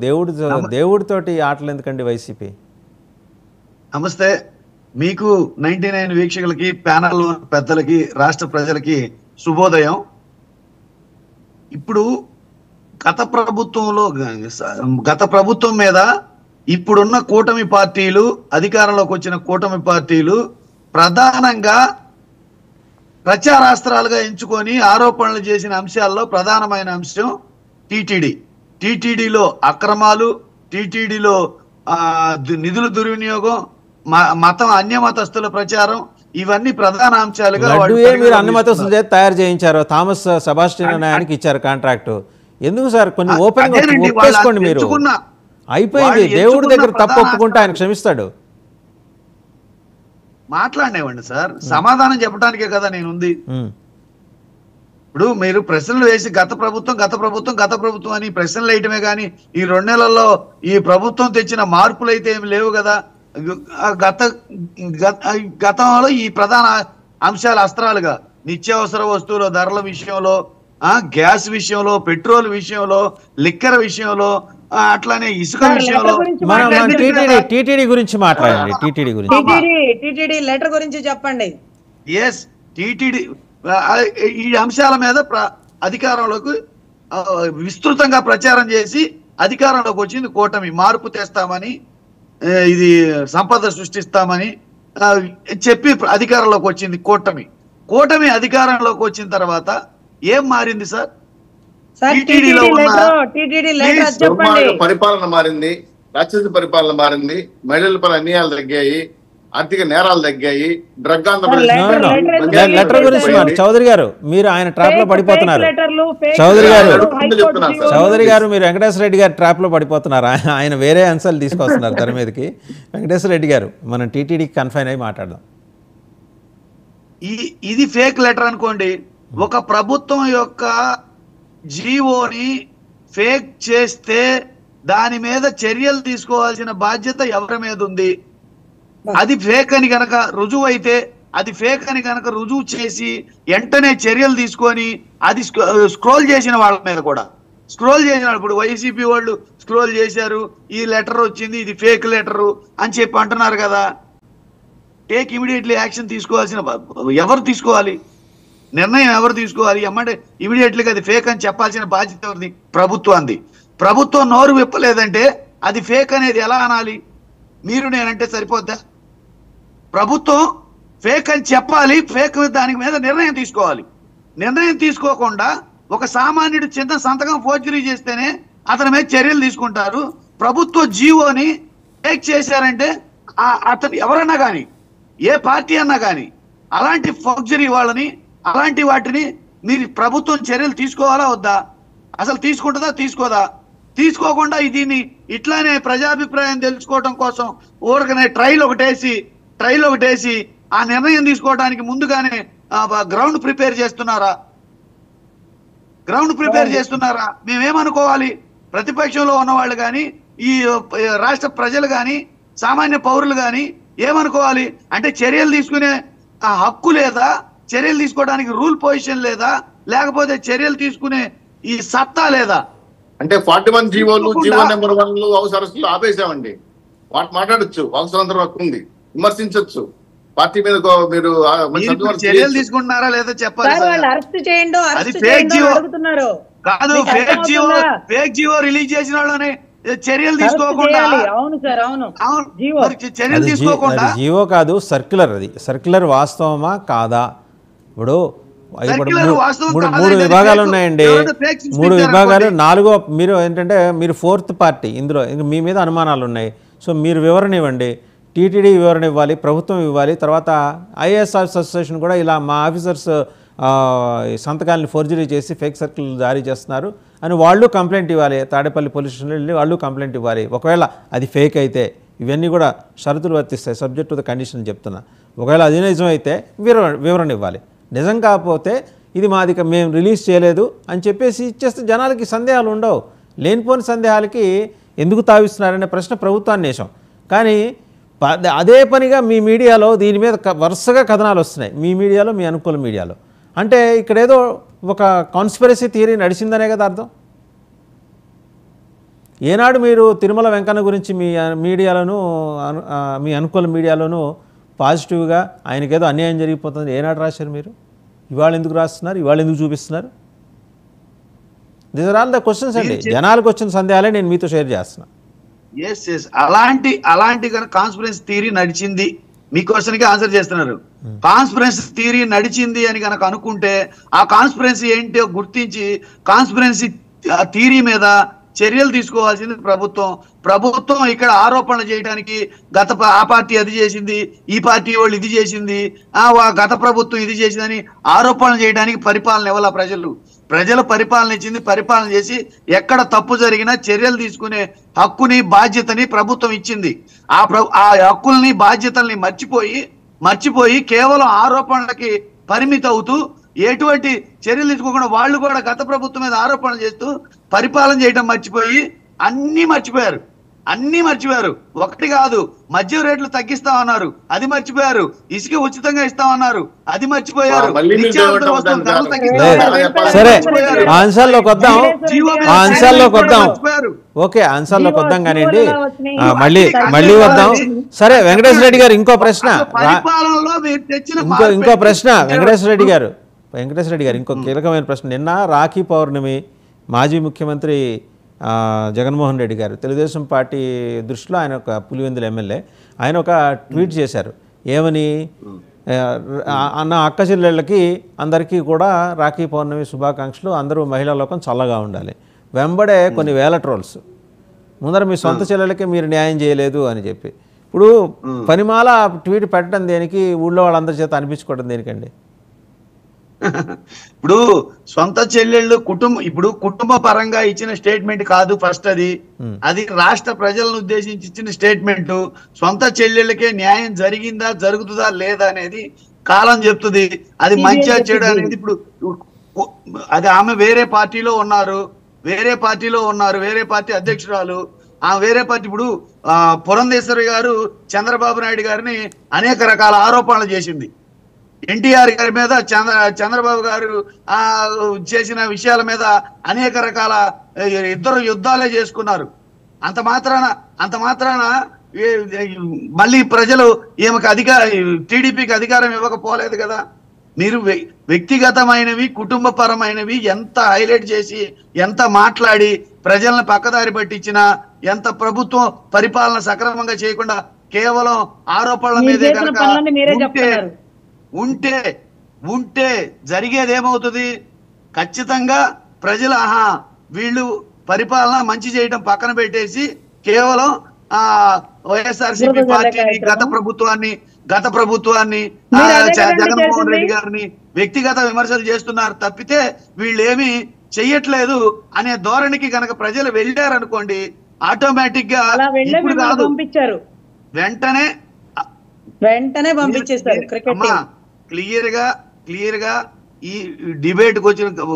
దేవుడు దేవుడితోటి ఆటలు ఎందుకండి వైసీపీ? నమస్తే. మీకు 99 వీక్షకులకి, ప్యానల్ పెద్దలకి, రాష్ట్ర ప్రజలకి శుభోదయం. ఇప్పుడు గత ప్రభుత్వం మీద ఇప్పుడున్న కూటమి పార్టీలు, అధికారంలోకి వచ్చిన కూటమి పార్టీలు ప్రధానంగా ప్రచారాస్త్రాలుగా ఎంచుకొని ఆరోపణలు చేసిన అంశాల్లో ప్రధానమైన అంశం టీటీడీలో అక్రమాలు, టీటీడీలో నిధుల దుర్వినియోగం, మతం అన్యమతస్తుల ప్రచారం, ఇవన్నీ ప్రధాన అంశాలుగా మీరు అన్యమతస్తులు చేత తయారు చేయించారు. థామస్ సెబాస్టియన్ ఆయనకి ఇచ్చారు కాంట్రాక్టు. ఎందుకు సార్? కొన్ని ఓపెన్ ఒప్పేసుకోండి. మీరు అయిపోయింది. దేవుడి దగ్గర తప్పు ఒప్పుకుంటే ఆయన క్షమిస్తాడు. మాట్లాడినేవ్వండి సార్, సమాధానం చెప్పడానికే కదా నేను ఉంది. ఇప్పుడు మీరు ప్రశ్నలు వేసి గత ప్రభుత్వం అని ప్రశ్నలు వేయటమే కానీ ఈ 2 నెలల్లో ఈ ప్రభుత్వం తెచ్చిన మార్పులు అయితే ఏమి లేవు కదా. గతంలో ఈ ప్రధాన అంశాల అస్త్రాలుగా నిత్యావసర వస్తువుల ధరల విషయంలో, గ్యాస్ విషయంలో, పెట్రోల్ విషయంలో, లిక్కర్ విషయంలో, అట్లానే ఇసుక విషయంలో టీటీడీ గురించి మాట్లాడండి. టీటీడీ లెటర్ గురించి చెప్పండి. ఎస్, టీటీడీ ఈ అంశాల మీద అధికారంలోకి విస్తృతంగా ప్రచారం చేసి అధికారంలోకి వచ్చింది కూటమి. మార్పు తెస్తామని, ఇది సంపద సృష్టిస్తామని చెప్పి అధికారంలోకి వచ్చింది కూటమి అధికారంలోకి వచ్చిన తర్వాత ఏం మారింది సార్? పరిపాలన మారింది, రాక్షస పరిపాలన మారింది, మహిళలపై అన్యాయాలు తగ్గాయి, ఆర్థిక నేరాలు తగ్గాయి, డ్రగ్ లెటర్ గురించి చౌదరి గారు మీరు ఆయన ట్రాప్ లో పడిపోతున్నారు. చౌదరి గారు మీరు వెంకటేశ్వర రెడ్డి గారు ట్రాప్ లో పడిపోతున్నారు. ఆయన వేరే అంశాలు తీసుకొస్తున్నారు తెర మీదకి. వెంకటేశ్వర రెడ్డి గారు మనం టీటీడీకి కన్ఫైన్ అయి మాట్లాడదాం. ఇది ఫేక్ లెటర్ అనుకోండి. ఒక ప్రభుత్వం యొక్క జీవోని ఫేక్ చేస్తే దాని మీద చర్యలు తీసుకోవాల్సిన బాధ్యత ఎవరి మీద ఉంది? అది ఫేక్ అని గనక రుజువు అయితే, అది ఫేక్ అని గనక రుజువు చేసి వెంటనే చర్యలు తీసుకొని అది స్క్రోల్ చేసిన వాళ్ళ మీద కూడా ఇప్పుడు వైసీపీ వాళ్ళు స్క్రోల్ చేశారు, ఈ లెటర్ వచ్చింది, ఇది ఫేక్ లెటరు అని చెప్పి అంటున్నారు కదా. టేక్ ఇమీడియట్లీ యాక్షన్ తీసుకోవాల్సిన ఎవరు తీసుకోవాలి? నిర్ణయం ఎవరు తీసుకోవాలి? ఏమంటే ఇమీడియట్లీగా అది ఫేక్ అని చెప్పాల్సిన బాధ్యత ఎవరిది? ప్రభుత్వాన్ని. ప్రభుత్వం నోరు విప్పలేదంటే అది ఫేక్ అనేది ఎలా అనాలి? మీరు నేనంటే సరిపోద్దా? ప్రభుత్వం ఫేక్ అని చెప్పాలి, ఫేక్ దానికి మీద నిర్ణయం తీసుకోవాలి. నిర్ణయం తీసుకోకుండా ఒక సామాన్యుడు చిన్న సంతకం ఫోర్జరీ చేస్తేనే అతని మీద చర్యలు తీసుకుంటారు. ప్రభుత్వ జీవోని ఫేక్ చేశారంటే అతను ఎవరన్నా కానీ, ఏ పార్టీ అన్నా కానీ అలాంటి ఫోర్జరీ వాళ్ళని, అలాంటి వాటిని మీరు ప్రభుత్వం చర్యలు తీసుకోవాలా వద్దా? అసలు తీసుకుంటుందా తీసుకోదా? తీసుకోకుండా దీన్ని ఇట్లానే ప్రజాభిప్రాయం తెలుసుకోవడం కోసం ఊరకనే ట్రైల్ ఒకటేసి ఆ నిర్ణయం తీసుకోవడానికి ముందుగానే గ్రౌండ్ ప్రిపేర్ చేస్తున్నారా? మేమేమనుకోవాలి? ప్రతిపక్షంలో ఉన్నవాళ్ళు కానీ, ఈ రాష్ట్ర ప్రజలు కానీ, సామాన్య పౌరులు కానీ ఏమనుకోవాలి? అంటే చర్యలు తీసుకునే ఆ హక్కు లేదా? చర్యలు తీసుకోవడానికి రూల్ పొజిషన్ లేదా? లేకపోతే చర్యలు తీసుకునే ఈ సత్తా లేదా? అంటే 41 జీవోలు, జీవో నెంబర్ 1 అవసరస్తులు ఆపేసామండి. వాటి మాట్లాడచ్చు, అవసరం హక్కు ఉంది, విమర్శించవచ్చు. పార్టీ మీద మీరు చర్యలు తీసుకుంటున్నారా లేదా చెప్పాలి. అది ఫేక్ జీవో రిలీజ్ చేసిన వాళ్ళని చర్యలు తీసుకోకుండా, చర్యలు తీసుకోకుండా జీవో కాదు, సర్క్యులర్. అది సర్క్యులర్ వాస్తవమా కాదా? ఇప్పుడు 3 విభాగాలు ఉన్నాయండి. 3 విభాగాలు, 4వ మీరు ఏంటంటే మీరు 4th పార్టీ. ఇందులో మీ మీద అనుమానాలు ఉన్నాయి. సో మీరు వివరణ ఇవ్వండి. టీటీడీ వివరణ ఇవ్వాలి, ప్రభుత్వం ఇవ్వాలి. తర్వాత ఐఏఎస్ అసోసియేషన్ కూడా ఇలా మా ఆఫీసర్స్ సంతకాలను ఫోర్జరీ చేసి ఫేక్ సర్కిల్ జారీ చేస్తున్నారు అని వాళ్ళు కంప్లైంట్ ఇవ్వాలి. తాడేపల్లి పోలీస్ స్టేషన్లో వెళ్ళి వాళ్ళు కంప్లైంట్ ఇవ్వాలి. ఒకవేళ అది ఫేక్ అయితే ఇవన్నీ కూడా షరతులు వర్తిస్తాయి, సబ్జెక్ట్ టు ద కండిషన్ చెప్తున్నా. ఒకవేళ అది నిజం అయితే వివరణ ఇవ్వాలి. నిజం కాకపోతే ఇది మాది మేము రిలీజ్ చేయలేదు అని చెప్పేసి ఇచ్చేస్తే జనాలకి సందేహాలు ఉండవు. లేనిపోని సందేహాలకి ఎందుకు తావిస్తున్నారనే ప్రశ్న ప్రభుత్వాన్ని వేసాం. కానీ అదే పనిగా మీ మీడియాలో దీని మీద వరుసగా కథనాలు వస్తున్నాయి. మీ మీడియాలో, మీ అనుకూల మీడియాలో. అంటే ఇక్కడ ఏదో ఒక కాన్స్పిరసీ థియరీ నడిచిందనే కదా అర్థం. ఏనాడు మీరు తిరుమల వెంకన్న గురించి మీ మీడియాలోను మీ అనుకూల మీడియాలోను పాజిటివ్గా ఆయనకేదో అన్యాయం జరిగిపోతుంది ఏనాడు రాశారు మీరు? ఇవాళ ఎందుకు రాస్తున్నారు? ఇవాళ ఎందుకు చూపిస్తున్నారు? These are all the questions అండి, జనాలకు వచ్చిన సందేహాలే నేను మీతో షేర్ చేస్తున్నా. ఎస్ అలాంటి కనుక కాన్స్పిరెన్సీ థియరీ నడిచింది, మీ క్వశ్చన్కి ఆన్సర్ చేస్తున్నారు. కాన్స్పిరెన్సీ థియరీ నడిచింది అని కనుక అనుకుంటే ఆ కాన్స్పిరెన్సీ ఏంటో గుర్తించి కాన్స్పిరెన్సీ థియరీ మీద చర్యలు తీసుకోవాల్సింది ప్రభుత్వం ఇక్కడ ఆరోపణలు చేయడానికి ఆ పార్టీ అది చేసింది, ఈ పార్టీ వాళ్ళు ఇది చేసింది, గత ప్రభుత్వం ఇది చేసిందని ఆరోపణలు చేయడానికి పరిపాలన ఇవ్వాల ప్రజలు పరిపాలన ఇచ్చింది. పరిపాలన చేసి ఎక్కడ తప్పు జరిగినా చర్యలు తీసుకునే హక్కుని బాధ్యతని ప్రభుత్వం ఇచ్చింది. ఆ హక్కుల్ని బాధ్యతల్ని మర్చిపోయి కేవలం ఆరోపణలకి పరిమితి అవుతూ ఎటువంటి చర్యలు తీసుకోకుండా వాళ్ళు కూడా గత ప్రభుత్వం మీద ఆరోపణలు చేస్తూ పరిపాలన చేయడం మర్చిపోయి అన్ని మర్చిపోయారు. ఒకటి కాదు, మద్యం రేట్లు తగ్గిస్తామన్నారు, అది మర్చిపోయారు. ఇసుక ఉచితంగా ఇస్తామన్నారు, అది మర్చిపోయారు. సరే, ఆ అంశాల్లోకి వద్దాం. ఓకే, అంశాల్లోకి వద్దాం కానివ్వండి, మళ్ళీ వద్దాం. సరే, వెంకటేశ్వర రెడ్డి గారు ఇంకో ప్రశ్న, ఇంకో ప్రశ్న వెంకటేశ్వర రెడ్డి గారు ఇంకో కీలకమైన ప్రశ్న. నిన్న రాఖీ పౌర్ణమి, మాజీ ముఖ్యమంత్రి జగన్మోహన్ రెడ్డి గారు తెలుగుదేశం పార్టీ దృష్టిలో ఆయన ఒక పులివెందుల ఎమ్మెల్యే, ఆయన ఒక ట్వీట్ చేశారు. ఏమని? అన్న అక్క చెల్లెళ్ళకి అందరికీ కూడా రాఖీ పౌర్ణమి శుభాకాంక్షలు, అందరూ మహిళా లోకం చల్లగా ఉండాలి. వెంబడే కొన్ని వేల ట్రోల్స్, ముందర మీ సొంత చెల్లెలకి మీరు న్యాయం చేయలేదు అని చెప్పి. ఇప్పుడు పనిమాల ట్వీట్ పెట్టడం దేనికి? ఊళ్ళో వాళ్ళందరి చేత అనిపించుకోవడం దేనికండి? ఇప్పుడు సొంత చెల్లెళ్ళు కుటుంబ పరంగా ఇచ్చిన స్టేట్మెంట్ కాదు ఫస్ట్, అది రాష్ట్ర ప్రజలను ఉద్దేశించి ఇచ్చిన స్టేట్మెంట్. సొంత చెల్లెళ్ళకే న్యాయం జరిగిందా జరుగుతుందా లేదా అనేది కాలం చెప్తుంది. అది మంచిగా చెడు అనేది ఇప్పుడు అది ఆమె వేరే పార్టీ అధ్యక్షురాలు, వేరే పార్టీ. ఇప్పుడు పురంధేశ్వరి గారు చంద్రబాబు నాయుడు గారిని అనేక రకాల ఆరోపణలు చేసింది. ఎన్టీఆర్ గారి మీద చంద్రబాబు గారు చేసిన విషయాల మీద అనేక రకాల ఇద్దరు యుద్ధాలే చేసుకున్నారు. అంత మాత్రాన మళ్ళీ ప్రజలు టీడీపీకి అధికారం ఇవ్వకపోలేదు కదా. మీరు వ్యక్తిగతమైనవి, కుటుంబపరమైనవి ఎంత హైలైట్ చేసి, ఎంత మాట్లాడి ప్రజలను పక్కదారి పట్టించినా, ఎంత ప్రభుత్వం పరిపాలన సక్రమంగా చేయకుండా కేవలం ఆరోపణల మీదే కనుక ఉంటే జరిగేది ఏమవుతుంది? ఖచ్చితంగా ప్రజలు వీళ్ళు పరిపాలన మంచి చేయడం పక్కన పెట్టేసి కేవలం వైఎస్ఆర్సీపీ పార్టీని, గత ప్రభుత్వాన్ని జగన్మోహన్ రెడ్డి గారిని వ్యక్తిగత విమర్శలు చేస్తున్నారు తప్పితే వీళ్ళేమి చెయ్యట్లేదు అనే ధోరణికి కనుక ప్రజలు వెళ్ళారనుకోండి, ఆటోమేటిక్ గా ఇప్పుడు కాదు వెంటనే పంపించేస్తారు. క్లియర్ గా ఈ డిబేట్ కు వచ్చిన